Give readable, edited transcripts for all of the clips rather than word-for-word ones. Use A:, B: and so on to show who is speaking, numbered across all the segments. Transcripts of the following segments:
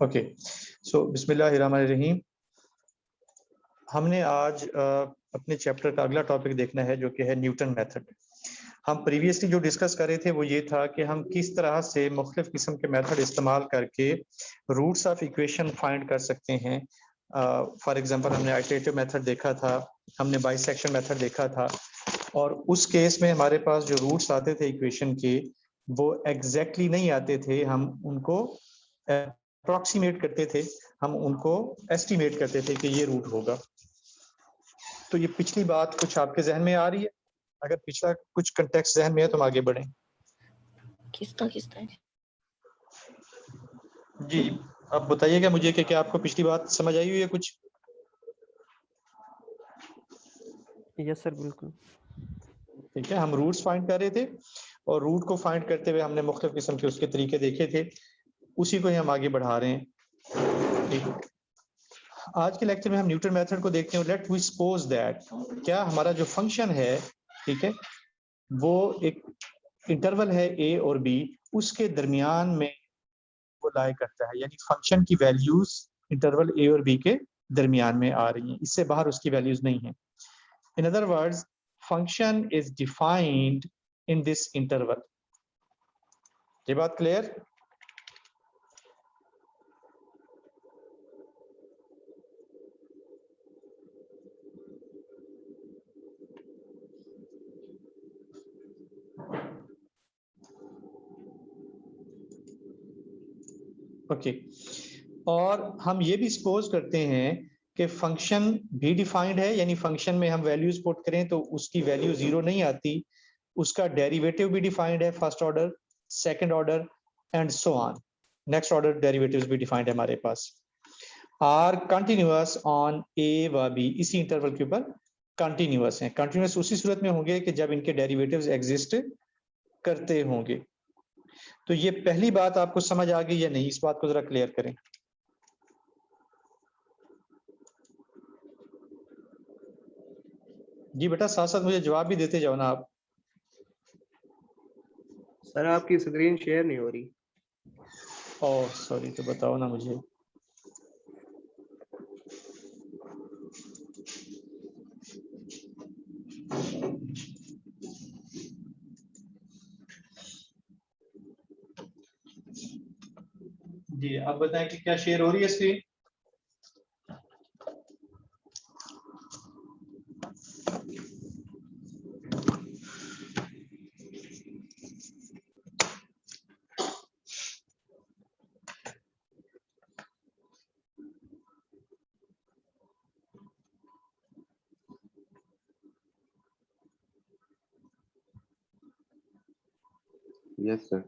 A: Okay, सो बिस्मिल्लाहिर्रहमानिर्रहीम। हमने आज अपने चैप्टर का अगला टॉपिक देखना है जो कि है न्यूटन मेथड। हम प्रीवियसली जो डिस्कस कर रहे थे वो ये था कि हम किस तरह से मुख्तलिफ किस्म के मेथड इस्तेमाल करके रूट्स ऑफ इक्वेशन फाइंड कर सकते हैं। फॉर एग्जांपल हमने आइटरेटिव मेथड देखा था, हमने बाइसेक्शन मेथड देखा था, और उस केस में हमारे पास जो रूट्स आते थे इक्वेशन के वो एग्जैक्टली नहीं आते थे, हम उनको अप्रॉक्सीमेट करते थे, हम उनको एस्टिमेट करते थे कि ये रूट होगा। तो ये पिछली बात कुछ आपके जहन में आ रही है? अगर पिछला कुछ कंटेक्स्ट जहन में है तो हम आगे बढ़ें।
B: किसका है?
A: जी, आप बताइएगा मुझे कि क्या आपको पिछली बात समझ आई हुई है कुछ?
C: यस सर, बिल्कुल।
A: ठीक है, हम रूट्स फाइंड कर रहे थे और रूट को फाइंड करते हुए हमने मुख्तलिफ किस्म के उसके तरीके देखे थे, उसी को ही हम आगे बढ़ा रहे हैं। ठीक, आज के लेक्चर में हम न्यूटन मेथड को देखते हैं। लेट वी सपोज दैट क्या हमारा जो फंक्शन है, ठीक है, वो एक इंटरवल है ए और बी, उसके दरमियान में वो लाई करता है, यानी फंक्शन की वैल्यूज इंटरवल ए और बी के दरमियान में आ रही हैं, इससे बाहर उसकी वैल्यूज नहीं है। In other words, function is defined in this interval. ये बात क्लियर? ओके, और हम ये भी सपोज करते हैं कि फंक्शन भी डिफाइंड है, यानी फंक्शन में हम वैल्यूज पुट करें तो उसकी वैल्यू जीरो नहीं आती, उसका डेरिवेटिव भी डिफाइंड है, first order, second order and so on, next order derivatives भी डिफाइंड है हमारे पास। आर कंटिन्यूअस ऑन ए व बी, इसी इंटरवल के ऊपर कंटिन्यूअस हैं। कंटिन्यूअस उसी सूरत में होंगे कि जब इनके डेरिवेटिव्स एग्जिस्ट करते होंगे। तो ये पहली बात आपको समझ आ गई या नहीं, इस बात को जरा क्लियर करें। जी बेटा, साथ साथ मुझे जवाब भी देते जाओ ना आप।
C: सर आपकी स्क्रीन शेयर नहीं हो रही।
A: ओह सॉरी, तो बताओ ना मुझे। जी, अब बताएं कि क्या शेयर हो रही है स्क्रीन?
D: Yes sir.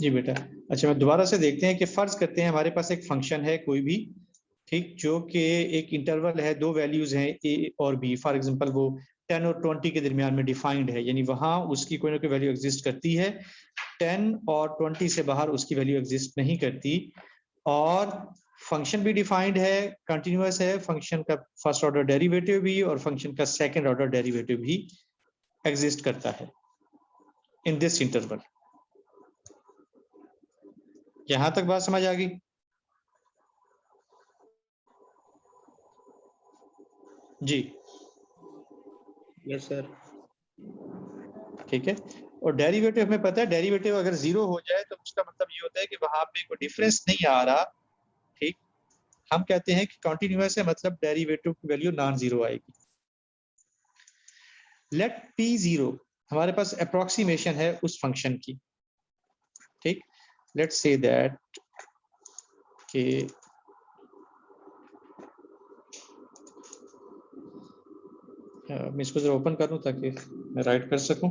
A: जी बेटा, अच्छा मैं दोबारा से देखते हैं कि फर्ज करते हैं हमारे पास एक फंक्शन है कोई भी, ठीक, जो कि एक इंटरवल है, दो वैल्यूज हैं ए और बी, फॉर एग्जांपल वो 10 और 20 के दरमियान में डिफाइंड है, यानी वहां उसकी कोई ना कोई वैल्यू एग्जिस्ट करती है, 10 और 20 से बाहर उसकी वैल्यू एग्जिस्ट नहीं करती, और फंक्शन भी डिफाइंड है, कंटिन्यूअस है, फंक्शन का फर्स्ट ऑर्डर डेरिवेटिव भी और फंक्शन का सेकंड ऑर्डर डेरिवेटिव भी एग्जिस्ट करता है इन दिस इंटरवल। यहां तक बात समझ आ गई? जी
C: यस सर।
A: ठीक है, और डेरिवेटिव हमें पता है, डेरिवेटिव अगर जीरो हो जाए तो उसका मतलब ये होता है कि वहां पे कोई डिफरेंस नहीं आ रहा, ठीक, हम कहते हैं कि कंटिन्यूअस है, मतलब डेरिवेटिव की वैल्यू नॉन जीरो आएगी। लेट पी जीरो, हमारे पास अप्रोक्सीमेशन है उस फंक्शन की, ठीक, लेट्स से दैट कि मैं इसको जरा ओपन करूं ताकि मैं राइट कर सकूं।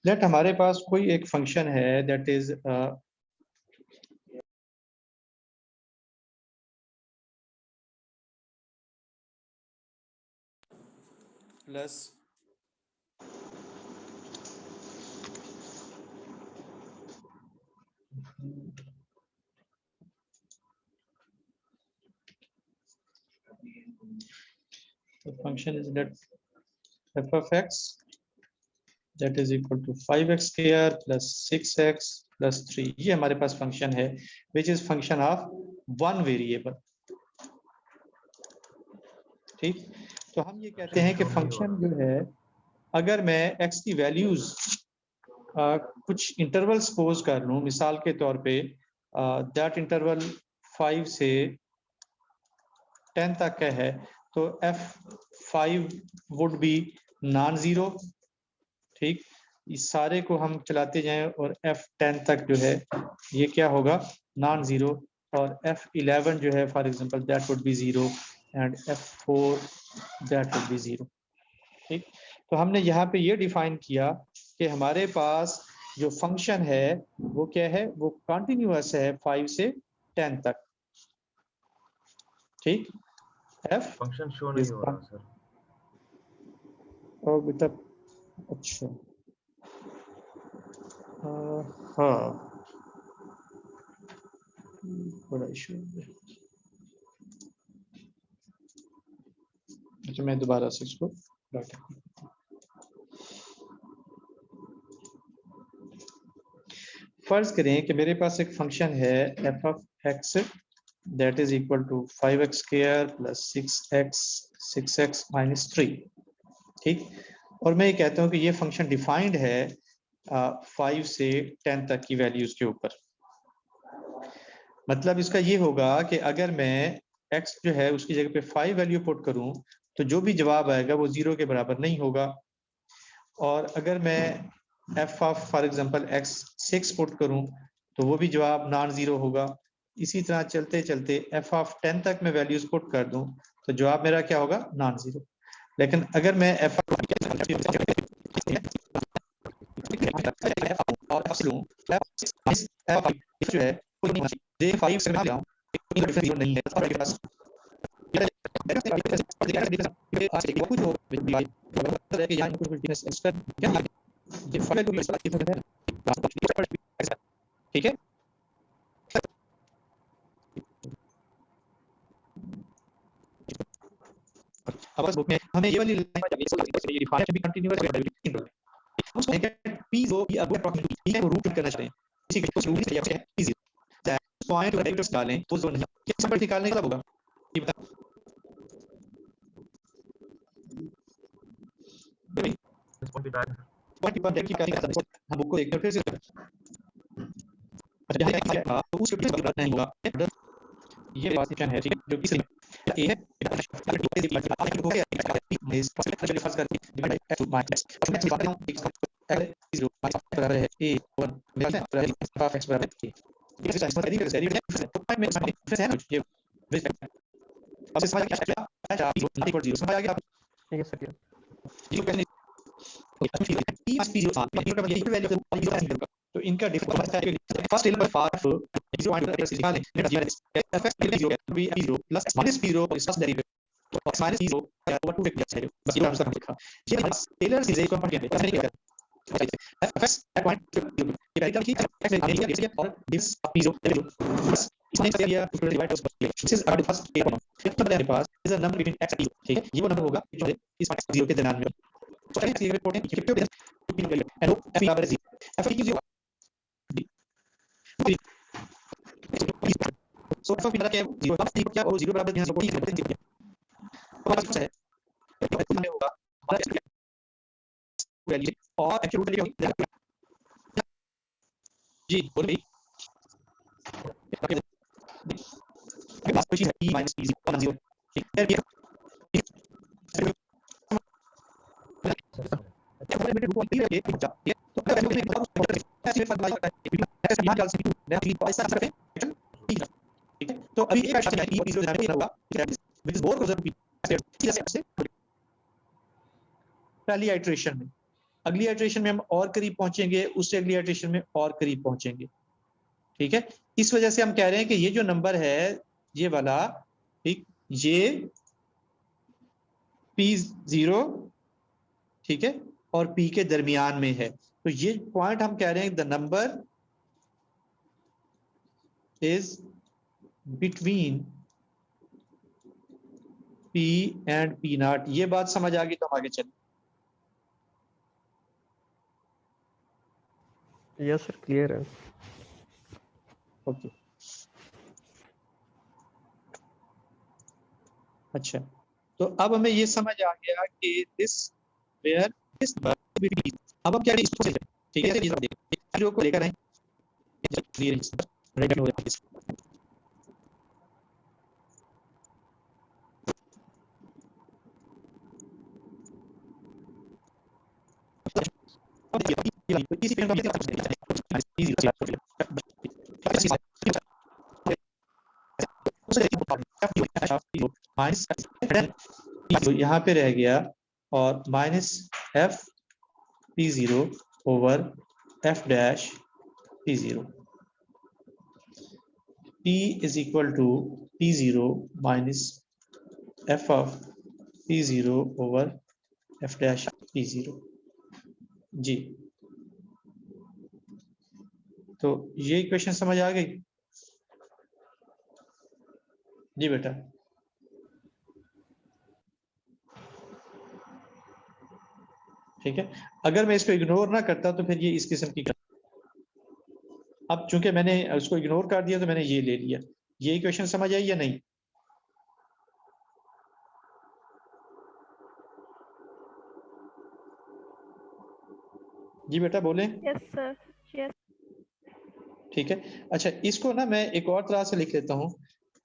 A: लेट हमारे पास कोई एक फंक्शन है that is plus the function is that f of x that is equal to 5x square plus 6x plus 3। ये हमारे पास फंक्शन है which is function of one variable। ठीक, तो हम ये कहते हैं कि फंक्शन जो है अगर मैं x की वैल्यूज कुछ इंटरवल सपोज कर लूं, मिसाल के तौर पे दैट इंटरवल 5 से 10 तक का है, तो f5 would be non zero. ठीक, इस सारे को हम चलाते जाएं और f10 तक जो है ये क्या होगा, नॉन जीरो, और f11 जो है for example that would be zero and f4 that would be zero. ठीक, तो हमने यहाँ पे ये डिफाइन किया कि हमारे पास जो फंक्शन है वो क्या है, वो कंटिन्यूअस है 5 से 10 तक। ठीक, f
D: फंक्शन शो नहीं हो रहा सर।
A: और बेटा अच्छा हाँ बड़ा इशू है। अच्छा मैं दोबारा से इसको फर्ज करें कि मेरे पास एक फंक्शन है f of x that is equal to 5x square plus 6x minus 3। ठीक, और मैं ये कहता हूँ कि ये फंक्शन डिफाइंड है 5 से 10 तक की वैल्यूज के ऊपर। मतलब इसका ये होगा कि अगर मैं x जो है उसकी जगह पे 5 वैल्यू पुट करूं तो जो भी जवाब आएगा वो 0 के बराबर नहीं होगा, और अगर मैं f of for example x 6 put करूं तो वो भी जवाब नॉन जीरो होगा। इसी तरह चलते चलते f ऑफ 10 तक मैं वैल्यूज पुट कर दूं तो जवाब मेरा क्या होगा, नॉन जीरो। लेकिन अगर मैं f जो है जे 5 से मैं ले आऊं तो डिफरेंस जीरो नहीं है, तो हमारे पास कुछ हो कि यहां कुछ बिजनेस एक्सपर्ट क्या है ये फाइल को इस तरह है। ठीक है, अब बस बुक में हमें ये वाली लाइन ये डिफाइन भी कंटीन्यूअस है। उसको p जो भी अब अप्रोक्सीमेटली p को रूट करना चाहते हैं, इसी के रूट से है p0 पॉइंट और वेक्टर्स डालें तो जो नहीं किस पर निकालने का होगा ये बता पॉइंट पर देखिए क्या हम बुक को देखते हैं फिर से अच्छा है तो उस पे बात नहीं होगा। ये बात है ठीक है, जो कि ए है इस फर्स्ट करके डिवाइड बाय 2 माइनस मैं बात करूं x 0 बराबर है a1 बराबर है f x बराबर है ये एक्सरसाइज पर एडिट करें तो पॉइंट में फिर है ये अब समझ आ गया अच्छा 0 समझ आ गया।
C: ठीक है सर।
A: ये पहले तो इनका डिफरेंस फर्स्ट एलिमेंट पार्ट 0.0 निकालें f(x) 0 प्लस -0 और इसका डेरिवेटिव तो -0 ओवर 2 वेक्टर है, बस ये आंसर लिखा। ये टेलर सीरीज को पढ़ के कैसे क्या f(x) पॉइंट ये वेरिएबल की x है और दिस 0 बस इसने क्या किया to divide this this is our first element. फिर हमारे पास is a number between x and 0। ठीक है, ये वो नंबर होगा जो इस 0 के दरमियान में तो चलिए ये रिपोर्ट है इफेक्टिव एंड f बराबर है 0 f की 0 सो f मेरा क्या है 0 अब क्या और 0 बराबर यहां सपोर्ट है तो बात है तो मैंने होगा हमारा वैल्यू और एक्चुअल रूट वैल्यू जी बोल भाई बात कुछ है e - p 0 ठीक है ये तो अभी एक एक्शन है e0 जाने के होगा which is more closer to p पहली आइटरेशन में। अगली आइटरेशन में हम और करीब पहुंचेंगे, उससे अगली आइटरेशन में और करीब पहुंचेंगे। ठीक है, इस वजह से हम कह रहे हैं कि ये जो नंबर है ये वाला, ठीक, ये p0 ठीक है, और P के दरमियान में है। तो ये पॉइंट हम कह रहे हैं the number is between P and P0। ये बात समझ आ गई तो हम आगे चलें।
C: यस सर, क्लियर है।
A: ओके, अच्छा, तो अब हमें ये समझ आ गया कि दिस वेयर दिस अब हम क्या करें इसको, ठीक है, जीरो को लेकर आए, राइट हो गया। यहाँ पे रह गया और minus F P zero over F dash P zero, P is equal to P0 minus f of P0 over f dash P0। जी, तो ये इक्वेशन समझ आ गई? जी बेटा, ठीक है। अगर मैं इसको इग्नोर ना करता तो फिर ये इस किस्म की, अब चूंकि मैंने उसको इग्नोर कर दिया तो मैंने ये ले लिया। ये इक्वेशन समझ आई या नहीं? जी बेटा बोले।
B: Yes sir, yes.
A: ठीक है, अच्छा, इसको ना मैं एक और तरह से लिख लेता हूँ,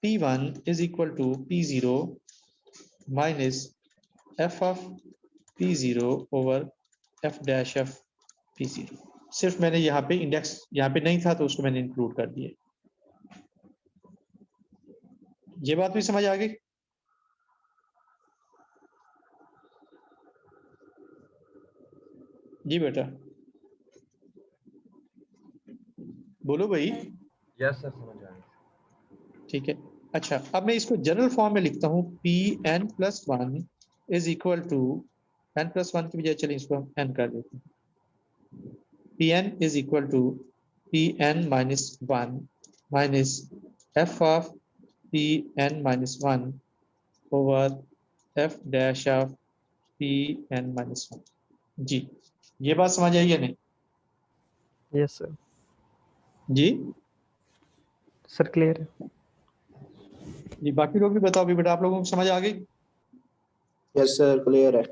A: P1 is equal to P0 minus f of P0 over f dash of P0। सिर्फ मैंने यहाँ पे इंडेक्स यहाँ पे नहीं था तो उसको मैंने इंक्लूड कर दिया। ये बात भी समझ आ गई? जी बेटा बोलो भाई।
D: यस सर, समझ आ गया।
A: ठीक है, अच्छा, अब मैं इसको जनरल फॉर्म में लिखता हूँ, Pn+1 is equal to n+1 की बजाय चलिए इसको हम n कर देते हैं। Pn is equal to Pn minus 1 minus f of Pn minus 1 over f dash of Pn minus 1। जी, ये बात समझ आई या नहीं?
C: Yes sir.
A: जी
C: सर क्लियर है।
A: जी, बाकी लोग भी बताओ भी बेटा, आप लोगों को समझ आ गई?
E: यस सर, क्लियर है।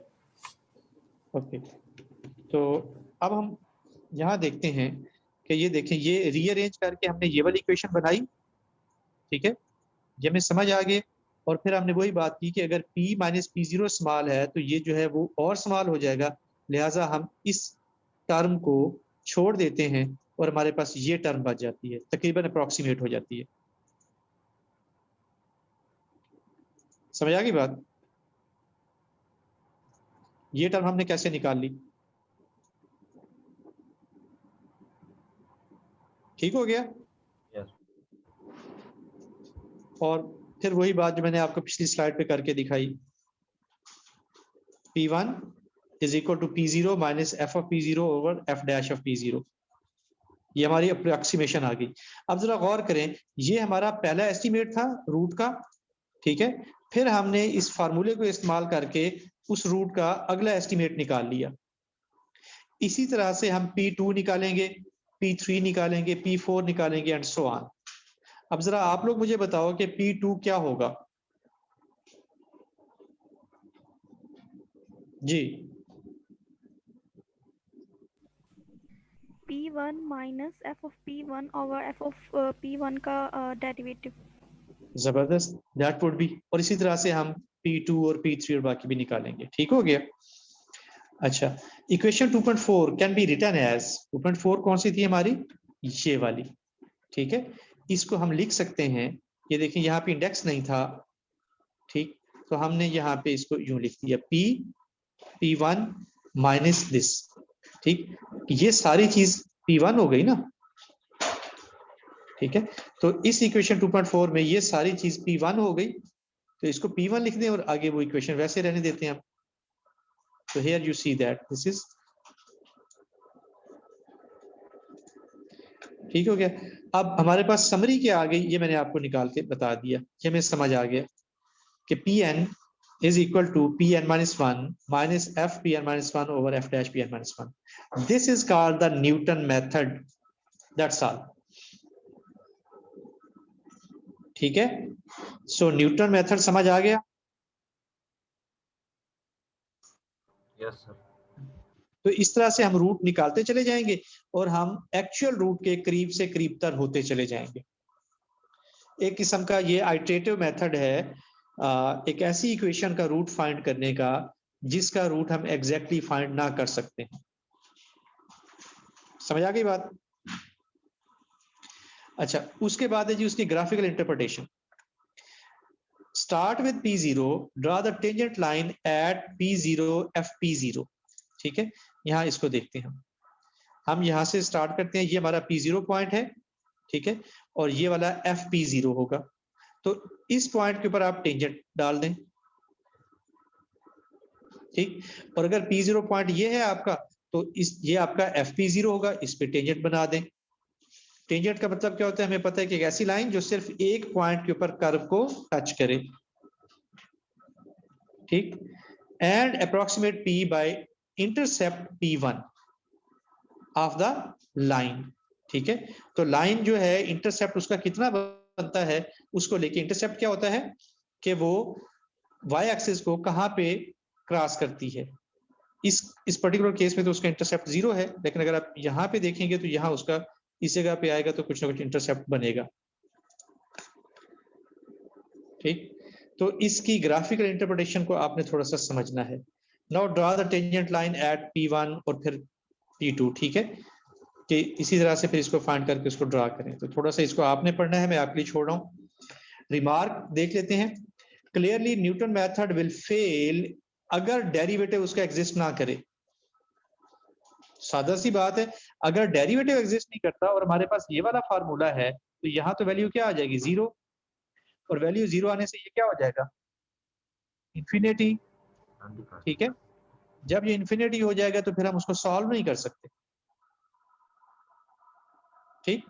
A: ओके, तो अब हम यहाँ देखते हैं कि ये देखें, ये रीअरेंज करके हमने ये वाली इक्वेशन बनाई, ठीक है, ये हमें समझ आ गए। और फिर हमने वही बात की कि अगर P माइनस P0 स्मॉल है तो ये जो है वो और स्मॉल हो जाएगा, लिहाजा हम इस टर्म को छोड़ देते हैं और हमारे पास ये टर्म बच जाती है, तकरीबन अप्रोक्सीमेट हो जाती है। समझ आ गई बात? ये टर्म हमने कैसे निकाल ली? ठीक हो गया?
D: यस।
A: और फिर वही बात जो मैंने आपको पिछली स्लाइड पे करके दिखाई, P1 is equal to P0 minus f of P0 over f dash of P0। ये हमारी अप्रोक्सीमेशन आ गई। अब जरा गौर करें, ये हमारा पहला एस्टीमेट था रूट का, ठीक है, फिर हमने इस फार्मूले को इस्तेमाल करके उस रूट का अगला एस्टीमेट निकाल लिया। इसी तरह से हम P2 निकालेंगे, P3 निकालेंगे, P4 निकालेंगे एंड सो ऑन। अब जरा आप लोग मुझे बताओ कि P2 क्या होगा? जी,
B: P1 minus f of P1 over f of P1 का डेरिवेटिव।
A: जबरदस्त, दैट वुड बी। और इसी तरह से हम P2 और P3 और बाकी भी निकालेंगे। ठीक हो गया? अच्छा, equation 2.4 can be written as, 2.4 कौन सी थी हमारी? ये वाली, ठीक है। इसको हम लिख सकते हैं, ये देखिए यहाँ पे इंडेक्स नहीं था, ठीक, तो हमने यहाँ पे इसको यूं लिख दिया, P1 माइनस दिस, ठीक, ये सारी चीज P1 हो गई ना, ठीक है। तो इस इक्वेशन 2.4 में ये सारी चीज P1 हो गई, तो इसको P1 लिख दें और आगे वो इक्वेशन वैसे रहने देते हैं हम। So here you see that this is, ठीक हो गया। अब हमारे पास समरी के आगे ये मैंने आपको निकाल के बता दिया, ये हमें समझ आ गया कि Pn is equal to Pn minus 1 minus f Pn minus 1 over f dash Pn minus 1. This is called the Newton method. That's all. ठीक है, सो न्यूटन मेथड समझ आ गया।
D: Yes sir.
A: तो इस तरह से हम रूट निकालते चले जाएंगे और हम एक्चुअल रूट के करीब से करीब तर होते चले जाएंगे। एक किस्म का ये आइटरेटिव मेथड है, एक ऐसी इक्वेशन का रूट फाइंड करने का जिसका रूट हम एग्जैक्टली फाइंड ना कर सकते हैं। समझ आ गई बात? अच्छा, उसके बाद है जी उसकी graphical interpretation. Start with P0, draw the tangent line at P0 FP0। ठीक है, यहां इसको देखते हैं हम यहां से स्टार्ट करते हैं, ये हमारा P0 पॉइंट है, ठीक है, और ये वाला FP0 होगा। तो इस पॉइंट के ऊपर आप टेंजेंट डाल दें, ठीक, और अगर P0 पॉइंट ये है आपका, तो ये आपका FP0 होगा, इस पे टेंजेंट बना दें। टेंजेंट का मतलब क्या होता है, हमें पता है कि एक ऐसी लाइन जो सिर्फ एक पॉइंट के ऊपर कर्व को टच करे, ठीक, and approximate P by intercept P1 of the line. ठीक है, तो लाइन जो है इंटरसेप्ट उसका कितना बनता है उसको लेके, इंटरसेप्ट क्या होता है कि वो y एक्सिस को कहां पे क्रॉस करती है। इस पर्टिकुलर केस में तो उसका इंटरसेप्ट 0 है, लेकिन अगर आप यहां पे देखेंगे तो यहां उसका इस जगह पे आएगा तो कुछ ना कुछ इंटरसेप्ट बनेगा। ठीक, तो इसकी ग्राफिकल इंटरप्रिटेशन को आपने थोड़ा सा समझना है। Now draw the tangent line at P1 और फिर P2। ठीक है, कि इसी तरह से फिर इसको फाइंड करके उसको ड्रा करें। तो थोड़ा सा इसको आपने पढ़ना है, मैं आपके लिए छोड़ रहा हूँ। रिमार्क देख लेते हैं। Clearly Newton method will fail अगर डेरिवेटिव उसका एग्जिस्ट ना करे। सादा सी बात है, अगर डेरिवेटिव एग्जिस्ट नहीं करता और हमारे पास ये वाला फार्मूला है तो यहाँ तो वैल्यू क्या आ जाएगी, 0, और वैल्यू 0 आने से ये क्या हो जाएगा, इंफिनिटी। ठीक है, जब ये इंफिनिटी हो जाएगा तो फिर हम उसको सॉल्व नहीं कर सकते। ठीक,